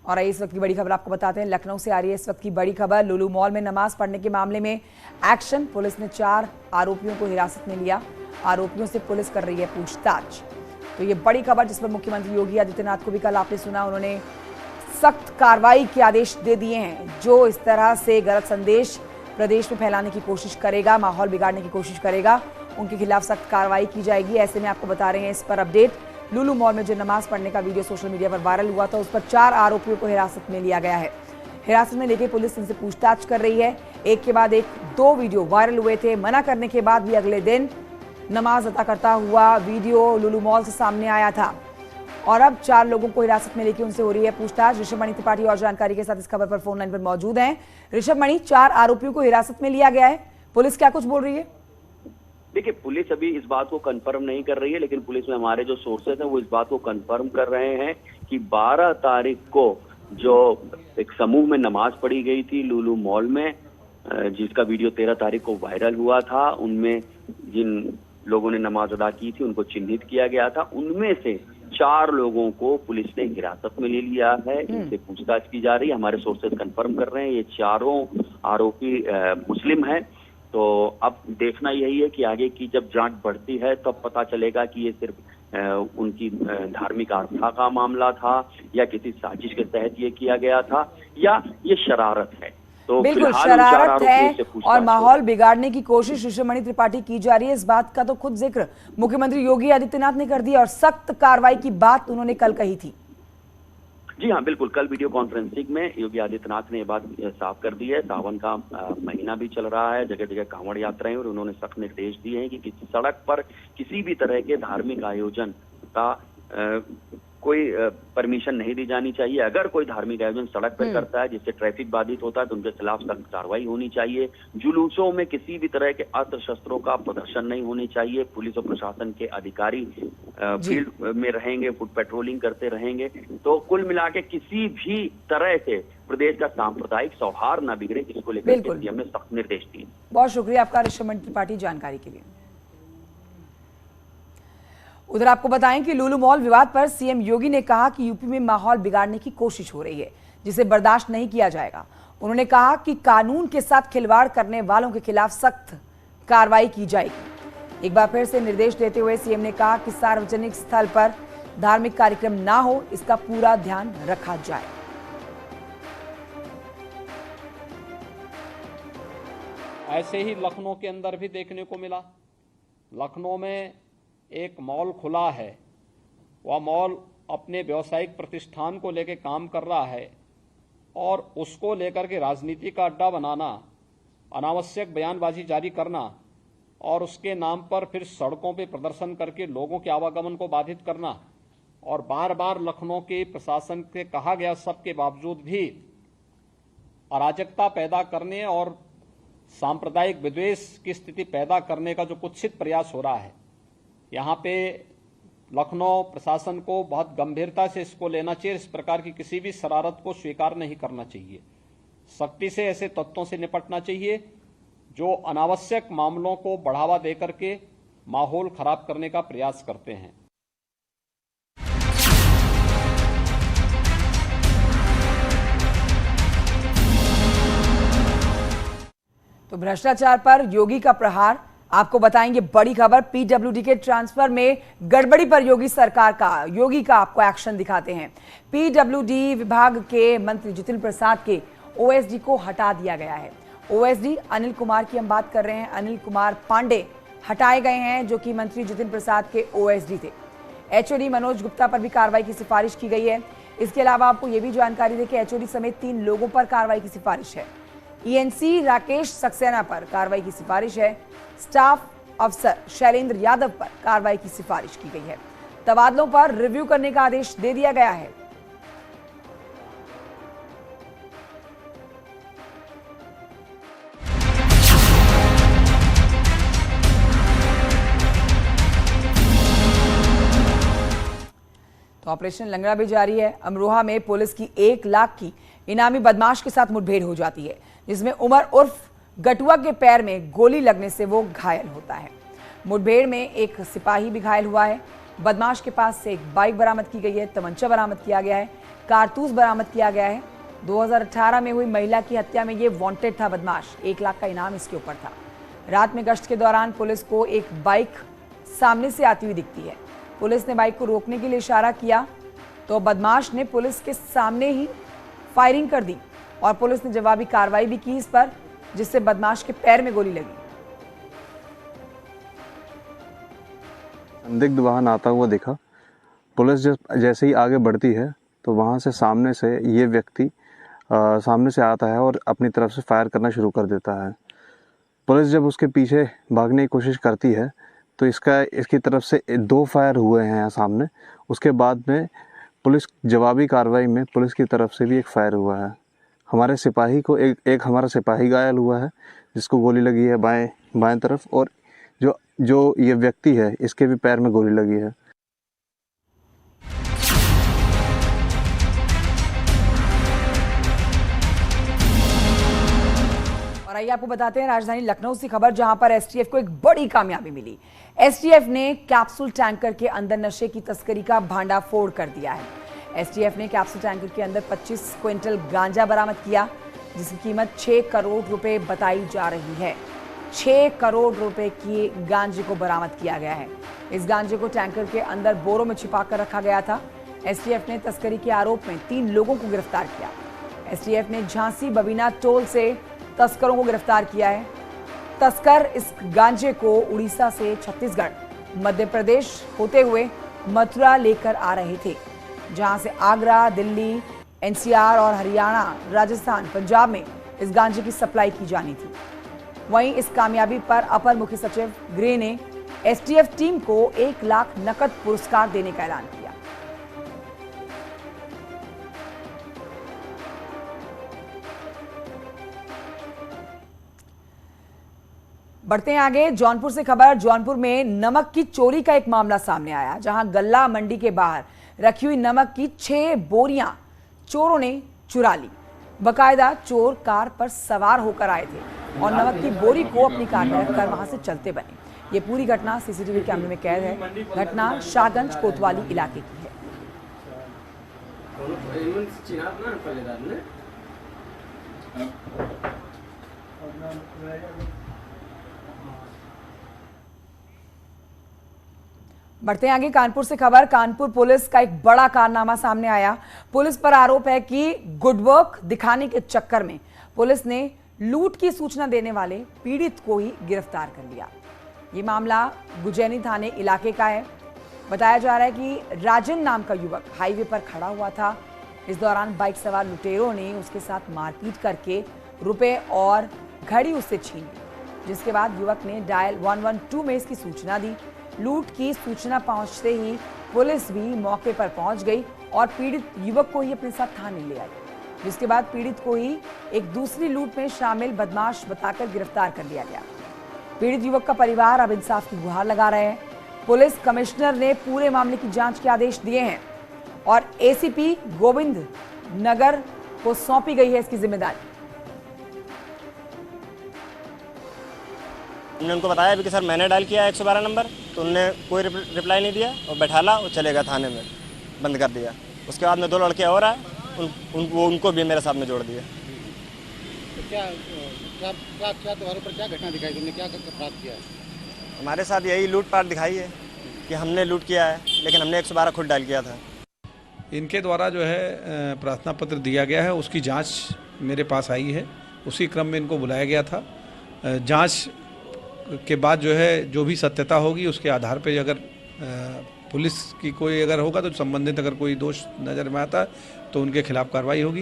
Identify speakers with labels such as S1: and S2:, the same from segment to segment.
S1: और इस वक्त की बड़ी खबर आपको बताते हैं, लखनऊ से आ रही है इस वक्त की बड़ी खबर। लुलु मॉल में नमाज पढ़ने के मामले में एक्शन, पुलिस ने 4 आरोपियों को हिरासत में लिया। आरोपियों से पुलिस कर रही है पूछताछ। तो ये बड़ी खबर जिस पर मुख्यमंत्री योगी आदित्यनाथ को भी कल आपने सुना, उन्होंने सख्त कार्रवाई के आदेश दे दिए हैं। जो इस तरह से गलत संदेश प्रदेश में फैलाने की कोशिश करेगा, माहौल बिगाड़ने की कोशिश करेगा, उनके खिलाफ सख्त कार्रवाई की जाएगी। ऐसे में आपको बता रहे हैं इस पर अपडेट। लुलु मॉल में जो नमाज पढ़ने का वीडियो सोशल मीडिया पर वायरल हुआ था, उस पर 4 आरोपियों को हिरासत में लिया गया है। हिरासत में लेकर पुलिस इनसे पूछताछ कर रही है। एक के बाद एक 2 वीडियो वायरल हुए थे। मना करने के बाद भी अगले दिन नमाज अदा करता हुआ वीडियो लुलु मॉल से सामने आया था और अब 4 लोगों को हिरासत में लेकर उनसे हो रही है पूछताछ। ऋषभ मणि त्रिपाठी और जानकारी के साथ इस खबर पर फोन लाइन पर मौजूद हैं। ऋषभ मणि, 4 आरोपियों को हिरासत में लिया गया है, पुलिस क्या कुछ बोल रही है?
S2: देखिए, पुलिस अभी इस बात को कंफर्म नहीं कर रही है, लेकिन पुलिस में हमारे जो सोर्सेज हैं वो इस बात को कंफर्म कर रहे हैं कि 12 तारीख को जो एक समूह में नमाज पढ़ी गई थी लुलु मॉल में, जिसका वीडियो 13 तारीख को वायरल हुआ था, उनमें जिन लोगों ने नमाज अदा की थी उनको चिन्हित किया गया था। उनमें से 4 लोगों को पुलिस ने हिरासत में ले लिया है। इनसे पूछताछ की जा रही है। हमारे सोर्सेज कंफर्म कर रहे हैं ये चारों आरोपी मुस्लिम हैं। तो अब देखना यही है कि आगे की जब जांच बढ़ती है तब पता चलेगा कि ये सिर्फ उनकी धार्मिक आस्था का मामला था या किसी साजिश के तहत ये किया गया था या ये शरारत है। तो
S1: बिल्कुल शरारत है और माहौल बिगाड़ने की कोशिश ऋषभ मणि त्रिपाठी की जा रही है। इस बात का तो खुद जिक्र मुख्यमंत्री योगी आदित्यनाथ ने कर दिया और सख्त कार्रवाई की बात उन्होंने कल कही थी।
S2: जी हाँ, बिल्कुल। कल वीडियो कॉन्फ्रेंसिंग में योगी आदित्यनाथ ने ये बात साफ कर दी है। सावन का महीना भी चल रहा है, जगह जगह कांवड़ यात्राएं, और उन्होंने सख्त निर्देश दिए हैं कि किसी सड़क पर किसी भी तरह के धार्मिक आयोजन का कोई परमिशन नहीं दी जानी चाहिए। अगर कोई धार्मिक आयोजन सड़क पर करता है जिससे ट्रैफिक बाधित होता है तो उनके खिलाफ सख्त कार्रवाई होनी चाहिए। जुलूसों में किसी भी तरह के अस्त्र शस्त्रों का प्रदर्शन नहीं होनी चाहिए। पुलिस और प्रशासन के अधिकारी फील्ड में रहेंगे, फुट पेट्रोलिंग करते रहेंगे। तो कुल मिला के किसी भी तरह से प्रदेश का सांप्रदायिक सौहार्द न बिगड़े, इसको लेकर सीएम ने सख्त निर्देश दिए।
S1: बहुत शुक्रिया आपका ऋषभ मणि त्रिपाठी जानकारी के लिए। उधर आपको बताएं कि लुलु मॉल विवाद पर सीएम योगी ने कहा कि यूपी में माहौल बिगाड़ने की कोशिश हो रही है, जिसे बर्दाश्त नहीं किया जाएगा। उन्होंने कहा कि कानून के साथ खिलवाड़ करने वालों के खिलाफ सख्त कार्रवाई की जाएगी। एक बार फिर से निर्देश देते हुए सीएम ने कहा कि सार्वजनिक स्थल पर धार्मिक कार्यक्रम ना हो, इसका पूरा ध्यान रखा जाए।
S3: ऐसे ही लखनऊ के अंदर भी देखने को मिला। लखनऊ में एक मॉल खुला है, वह मॉल अपने व्यावसायिक प्रतिष्ठान को लेकर काम कर रहा है और उसको लेकर के राजनीति का अड्डा बनाना, अनावश्यक बयानबाजी जारी करना और उसके नाम पर फिर सड़कों पे प्रदर्शन करके लोगों के आवागमन को बाधित करना और बार बार लखनऊ के प्रशासन से कहा गया सब के बावजूद भी अराजकता पैदा करने और सांप्रदायिक विद्वेष की स्थिति पैदा करने का जो कुत्सित प्रयास हो रहा है, यहाँ पे लखनऊ प्रशासन को बहुत गंभीरता से इसको लेना चाहिए। इस प्रकार की किसी भी शरारत को स्वीकार नहीं करना चाहिए। सख्ती से ऐसे तत्वों से निपटना चाहिए जो अनावश्यक मामलों को बढ़ावा देकर के माहौल खराब करने का प्रयास करते हैं।
S1: तो भ्रष्टाचार पर योगी का प्रहार, आपको बताएंगे बड़ी खबर। पीडब्ल्यूडी के ट्रांसफर में गड़बड़ी पर योगी का आपको एक्शन दिखाते हैं। पीडब्ल्यूडी विभाग के मंत्री जितिन प्रसाद के ओएसडी को हटा दिया गया है। ओएसडी अनिल कुमार की हम बात कर रहे हैं। अनिल कुमार पांडे हटाए गए हैं, जो कि मंत्री जितिन प्रसाद के ओएसडी थे। एचओडी मनोज गुप्ता पर भी कार्रवाई की सिफारिश की गई है। इसके अलावा आपको यह भी जानकारी दें कि एचओडी समेत 3 लोगों पर कार्रवाई की सिफारिश है। ईएनसी राकेश सक्सेना पर कार्रवाई की सिफारिश है। स्टाफ अफसर शैलेंद्र यादव पर कार्रवाई की सिफारिश की गई है। तबादलों पर रिव्यू करने का आदेश दे दिया गया है। तो ऑपरेशन लंगड़ा भी जारी है। अमरोहा में पुलिस की 1 लाख की इनामी बदमाश के साथ मुठभेड़ हो जाती है, जिसमें उमर उर्फ गटुआ के पैर में गोली लगने से वो घायल होता है। मुठभेड़ में एक सिपाही भी घायल हुआ है। बदमाश के पास से एक बाइक बरामद की गई है, तमंचा बरामद किया गया है, कारतूस बरामद किया गया है। 2018 में हुई महिला की हत्या में ये वांटेड था बदमाश, 1 लाख का इनाम इसके ऊपर था। रात में गश्त के दौरान पुलिस को एक बाइक सामने से आती हुई दिखती है। पुलिस ने बाइक को रोकने के लिए इशारा किया तो बदमाश ने पुलिस के सामने ही फायरिंग कर दी और पुलिस ने जवाबी कार्रवाई भी की इस पर, जिससे बदमाश के पैर में गोली लगी।
S4: संदिग्ध वाहन आता हुआ दिखा। पुलिस जैसे ही आगे बढ़ती है तो वहां से सामने से ये व्यक्ति सामने से आता है और अपनी तरफ से फायर करना शुरू कर देता है। पुलिस जब उसके पीछे भागने की कोशिश करती है तो इसकी तरफ से 2 फायर हुए हैं यहाँ सामने। उसके बाद में पुलिस जवाबी कार्रवाई में पुलिस की तरफ से भी एक फायर हुआ है। हमारे सिपाही को एक हमारा सिपाही घायल हुआ है जिसको गोली लगी है बाएं तरफ, और जो ये व्यक्ति है इसके भी पैर में गोली लगी है।
S1: और आइए आपको बताते हैं राजधानी लखनऊ से खबर, जहां पर एसटीएफ को एक बड़ी कामयाबी मिली। एसटीएफ ने कैप्सूल टैंकर के अंदर नशे की तस्करी का भांडाफोड़ कर दिया है। एसटीएफ ने कैप्सूल टैंकर के अंदर 25 क्विंटल गांजा बरामद किया, जिसकी कीमत 6 करोड़ रुपए बताई जा रही है। 6 करोड़ रुपए की गांजे को बरामद किया गया है। इस गांजे को टैंकर के अंदर बोरों में छिपा कर रखा गया था। एसटीएफ ने तस्करी के आरोप में 3 लोगों को गिरफ्तार किया। एसटीएफ ने झांसी बबीना टोल से तस्करों को गिरफ्तार किया है। तस्कर इस गांजे को उड़ीसा से छत्तीसगढ़, मध्य प्रदेश होते हुए मथुरा लेकर आ रहे थे, जहां से आगरा, दिल्ली, एनसीआर और हरियाणा, राजस्थान, पंजाब में इस गांजे की सप्लाई की जानी थी। वहीं इस कामयाबी पर अपर मुख्य सचिव गृह ने एसटीएफ टीम को 1 लाख नकद पुरस्कार देने का ऐलान किया। बढ़ते हैं आगे, जौनपुर से खबर। जौनपुर में नमक की चोरी का एक मामला सामने आया, जहां गल्ला मंडी के बाहर रखी हुई नमक की 6 बोरियां चोरों ने चुरा ली। बकायदा चोर कार पर सवार होकर आए थे और नमक की बोरी को अपनी कार में रखकर वहां से चलते बने। ये पूरी घटना सीसीटीवी कैमरे में कैद है। घटना शाहगंज कोतवाली इलाके की है। बढ़ते हैं आगे, कानपुर से खबर। कानपुर पुलिस का एक बड़ा कारनामा सामने आया। पुलिस पर आरोप है कि गुड वर्क दिखाने के चक्कर में पुलिस ने लूट की सूचना देने वाले पीड़ित को ही गिरफ्तार कर लिया। ये मामला गुजैनी थाने इलाके का है। बताया जा रहा है कि राजन नाम का युवक हाईवे पर खड़ा हुआ था। इस दौरान बाइक सवार लुटेरों ने उसके साथ मारपीट करके रुपए और घड़ी उससे छीन ली, जिसके बाद युवक ने डायल 112 में इसकी सूचना दी। लूट की सूचना पहुंचते ही पुलिस भी मौके पर पहुंच गई और पीड़ित युवक को ही अपने साथ थाने ले आई, जिसके बाद पीड़ित को ही एक दूसरी लूट में शामिल बदमाश बताकर गिरफ्तार कर लिया गया। पीड़ित युवक का परिवार अब इंसाफ की गुहार लगा रहे हैं। पुलिस कमिश्नर ने पूरे मामले की जांच के आदेश दिए हैं और एसीपी गोविंद नगर को सौंपी गई है इसकी जिम्मेदारी।
S5: हमने उनको बताया भी कि सर मैंने डायल किया 112 नंबर, तो उन्होंने कोई रिप्लाई नहीं दिया और बैठाला और चले गया थाने में, बंद कर दिया। उसके बाद में 2 लड़के और आए, उनको भी मेरे साथ में जोड़ दिया।
S6: तो क्या तुम्हारे ऊपर क्या घटना दिखाई, तुमने क्या अपराध किया है?
S5: हमारे साथ यही लूटपाट दिखाई है कि हमने लूट किया है, लेकिन हमने 112 खुद डायल किया था।
S7: इनके द्वारा जो है प्रार्थना पत्र दिया गया है, उसकी जांच मेरे पास आई है। उसी क्रम में इनको बुलाया गया था। जांच के बाद जो है जो भी सत्यता होगी उसके आधार पर अगर पुलिस की कोई अगर होगा तो संबंधित अगर कोई दोष नज़र में आता है तो उनके खिलाफ कार्रवाई होगी।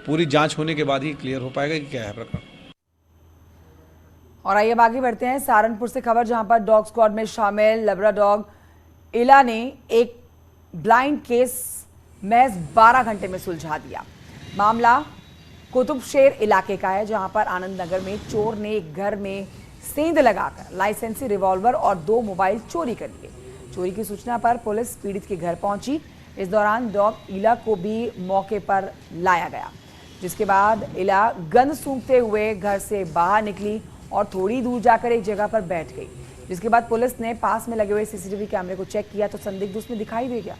S7: पूरी जांच होने के बाद ही क्लियर हो पाएगा कि क्या है प्रकरण।
S1: और आइए आगे बढ़ते हैं, सहारनपुर से खबर, जहां पर डॉग स्क्वाड में शामिल लैब्राडोग इला ने एक ब्लाइंड केस महज 12 घंटे में सुलझा दिया। मामला कुतुबशेर इलाके का है, जहां पर आनंद नगर में चोर ने एक घर में सेंध लगाकर लाइसेंसी रिवॉल्वर और 2 मोबाइल चोरी कर लिए। चोरी की सूचना पर पुलिस पीड़ित के घर पहुंची। इस दौरान डॉग इला को भी मौके पर लाया गया, जिसके बाद इला गंध सूंघते हुए घर से बाहर निकली और थोड़ी दूर जाकर एक जगह पर बैठ गई। जिसके बाद पुलिस ने पास में लगे हुए सीसीटीवी कैमरे को चेक किया तो संदिग्ध उसमें दिखाई दे गया,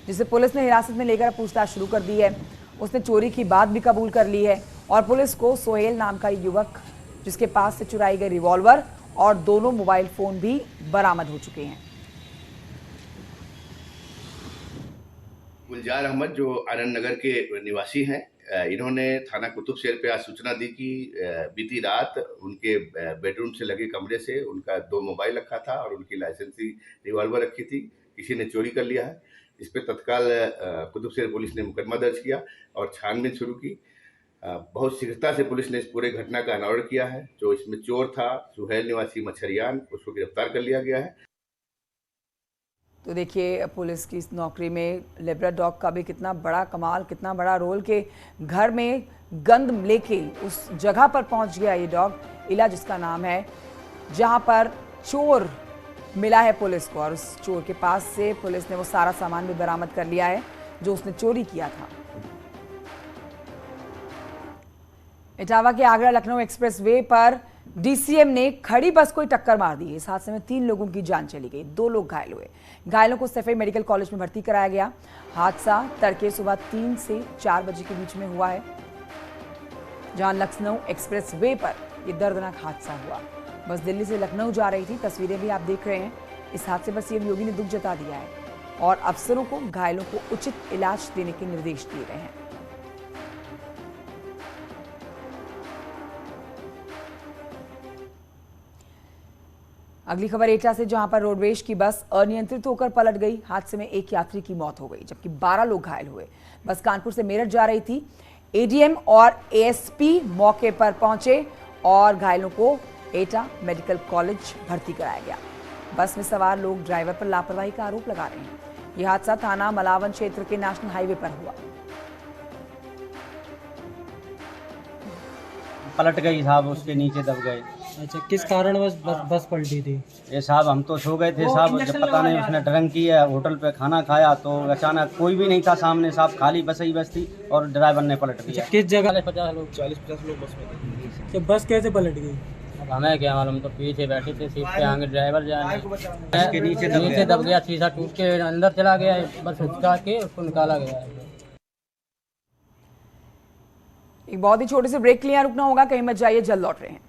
S1: जिसे पुलिस ने हिरासत में लेकर पूछताछ शुरू कर दी है। उसने चोरी की बात भी कबूल कर ली है और पुलिस को सोहेल नाम का युवक जिसके पास से चुराई गई रिवॉल्वर और दोनों मोबाइल फोन भी बरामद हो चुके हैं।
S8: गुलजार अहमद जो आनंद नगर के निवासी हैं, इन्होंने थाना कुतुब शहर पे आज सूचना दी कि बीती रात उनके बेडरूम से लगे कमरे से उनका 2 मोबाइल रखा था और उनकी लाइसेंसी रिवॉल्वर रखी थी, किसी ने चोरी कर लिया है। इस पे तत्काल कुतुब शहर पुलिस ने मुकदमा दर्ज किया और छानबीन शुरू की। बहुत शीघ्रता से पुलिस ने इस पूरे घटना का अनावरण किया है। जो इसमें चोर था सुहेल निवासी मछरियान, उसको गिरफ्तार कर लिया गया है।
S1: तो देखिए पुलिस की इस नौकरी में लेब्रा डॉग का भी कितना बड़ा कमाल, कितना बड़ा रोल के घर में गंद लेके उस जगह पर पहुंच गया ये डॉग इला, जिसका नाम है, जहां पर चोर मिला है पुलिस को और उस चोर के पास से पुलिस ने वो सारा सामान भी बरामद कर लिया है जो उसने चोरी किया था। इटावा के आगरा लखनऊ एक्सप्रेसवे पर डीसीएम ने खड़ी बस को टक्कर मार दी। इस हादसे में 3 लोगों की जान चली गई, 2 लोग घायल हुए। घायलों को सफेद मेडिकल कॉलेज में भर्ती कराया गया। हादसा तड़के सुबह 3 से 4 बजे के बीच में हुआ है, जहां लखनऊ एक्सप्रेसवे पर यह दर्दनाक हादसा हुआ। बस दिल्ली से लखनऊ जा रही थी, तस्वीरें भी आप देख रहे हैं। इस हादसे पर सीएम योगी ने दुख जता दिया है और अफसरों को घायलों को उचित इलाज देने के निर्देश दिए गए हैं। अगली खबर एटा से, जहां पर रोडवेज की बस अनियंत्रित होकर पलट गई। हादसे में एक यात्री की मौत हो गई जबकि 12 लोग घायल हुए। बस कानपुर से मेरठ जा रही थी। एडीएम और एएसपी मौके पर पहुंचे और घायलों को एटा मेडिकल कॉलेज भर्ती कराया गया। बस में सवार लोग ड्राइवर पर लापरवाही का आरोप लगा रहे हैं। यह हादसा थाना मलावन क्षेत्र के नेशनल हाईवे पर हुआ।
S9: पलट गई साहब, उसके नीचे दब गए।
S10: अच्छा, किस कारण बस पलटी थी?
S9: ये साहब हम तो सो गए थे साहब, जब पता नहीं उसने ड्रिंक की है, होटल पे खाना खाया तो अचानक कोई भी नहीं था सामने साहब, खाली बस ही बस थी और ड्राइवर ने पलट दिया।
S10: किस जगह?
S9: 40-50 लोग बस में थे।
S10: तो बस कैसे पलट गई?
S9: अब हमें क्या मालूम, तो पीछे बैठे थे सीट पे, आगे ड्राइवर जाए नीचे दब गया, शीशा टूट के अंदर चला गया, बस उचका के उसको निकाला गया।
S1: एक बहुत ही छोटे से ब्रेक के लिए रुकना होगा, कहीं मत जाइए, जल्द लौट रहे हैं।